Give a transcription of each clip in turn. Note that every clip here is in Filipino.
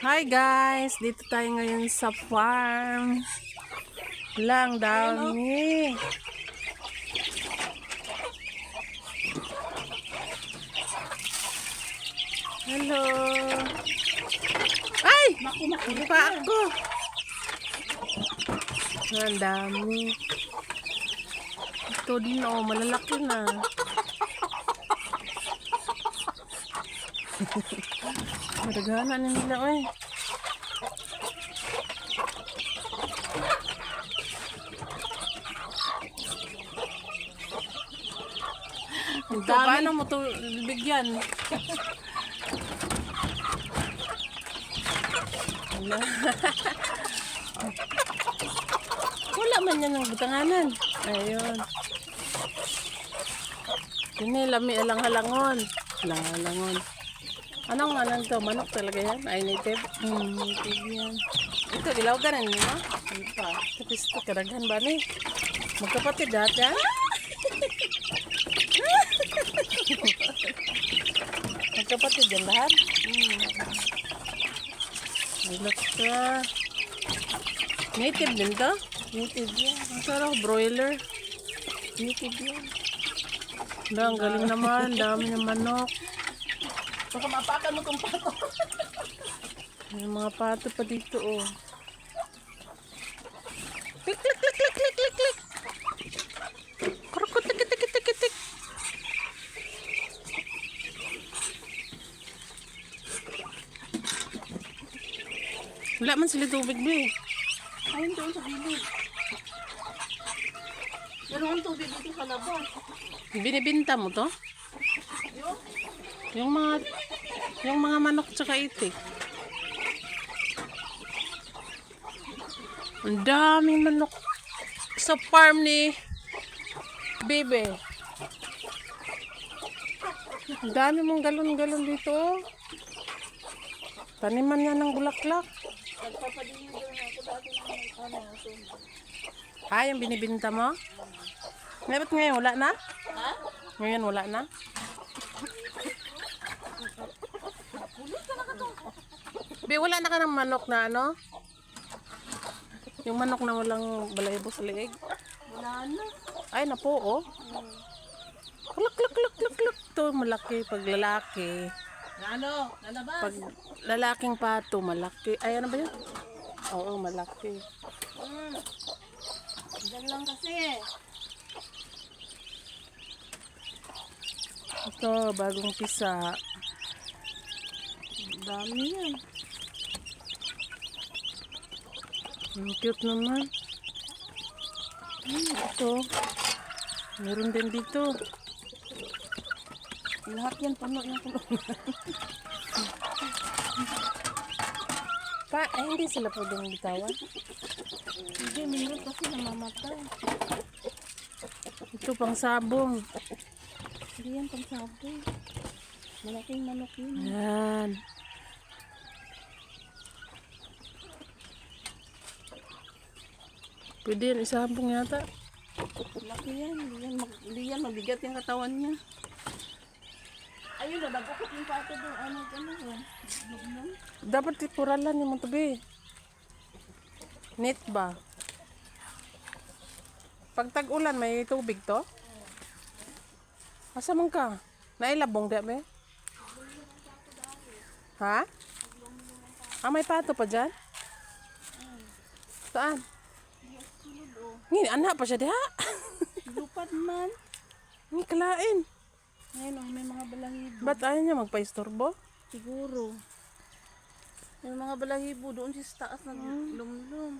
Hi guys, dito tayo ngayon sa farm. Lang dami. Hello. Ay! Pa ako. Ang dami. Ito din oh, malalaki na. Madagana na nila eh. Ito, paano mo ito bigyan? Wala man yan ng butanganan. Ayun. Ini lami alang-halangon. Alang-halangon. Anong to? Manok talaga yan? Ay, native? Native yan. Ito, ilawagan niyo ha? Ano pa? Tapos ito, karaghan ba ni? Magkapatid dati ha? Magkapatid yan lahat? Ay, look ka. Native din to? Native yan. Ang sarap, broiler. Native yan. Ang galing naman. Dami ng manok. Baka mapakan mo kung pato. May mga pato pa dito oh. Klik, klik, klik, klik, klik, klik, klik. Krukut, tik, tik, tik, tik, tik. Wala man sila tubig ba eh. Ayun doon sa gilid. Meron ang tubig dito sa labas. Binibinta mo to? Yung mga manok tsaka itik. Ang daming manok sa farm ni Bebe. Ang dami mong galon-galon dito. Oh. Taniman niya ng bulaklak. Nagpapadili doon ako dati ng Ah, yung binibinta mo? Dapat ngayon wala na? Ha? Ngayon wala na? Be, wala na ka ng manok na ano? Yung manok na walang balahibo sa leeg. Wala na. Ay, napo, oh. Klak, klak, klak, klak, klak. Ito, malaki pag lalaki. Ano? Lalabas? Pag lalaking pato, malaki. Ay, ano ba yun? Oo, malaki. Diyan lang kasi. Ito, bagong pisa. Ang dami yan. Ang cute naman. Ito. Meron din dito. Lahat yan puno yung puno. Hindi sila pwedeng bitawan. Hindi, meron kasi namamatay. Ito, pang sabong. Hindi yan pang sabi. Malaking manok yun. Yan. Pwede yan, isabong yata. Laki yan. Hindi yan mabigat yung katawan niya. Ayun na, nagkukot yung pato doon. Ano, gano'n. Dapat ipuralan yung mga tabi. Net ba? Pag tag-ulan, may tubig to? Asa man ka? Nailabong di ba? Ha? Ah, may pato pa dyan? Saan? Ngini, anak pa siya diha. Lupad man. Ngi, kalain. Ngayon, oh, may mga balahibo. Ba't ayaw niya magpa-istorbo? Siguro. May mga balahibo doon sa taas na lumlum.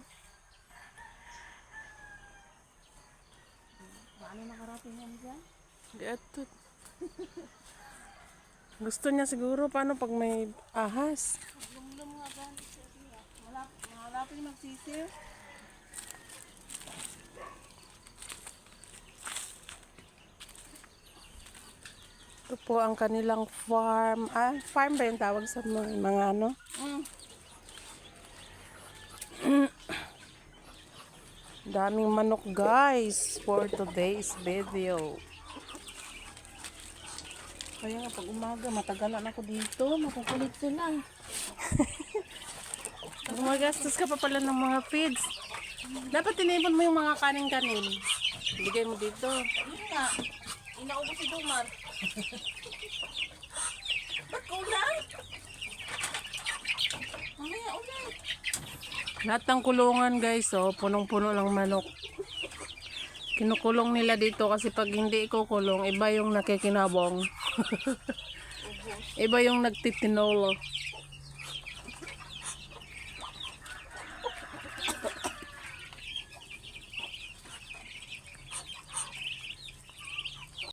Paano nakarating yan dyan? Gatot. Gusto niya siguro paano pag may ahas. Lumlum nga ba? Malapit magsisir. Ito po ang kanilang farm. Ah, farm ba yung tawag sa mga ano? Daming manok guys for today's video. Kaya nga pag umaga, matagalan ako dito. Makukulit sila. Gumagastos ka pa pala ng mga feeds. Dapat tinipon mo yung mga kanin-kanin. Bigay mo dito. Yun nga. Inaubos si Dumar. Ba't ulan? Mamaya ulan. Lahat ng kulungan guys, oh, punong-puno ng manok. Kinukulong nila dito kasi pag hindi ikukulong, iba yung nakikinabong. Iba yung nagtitinolo.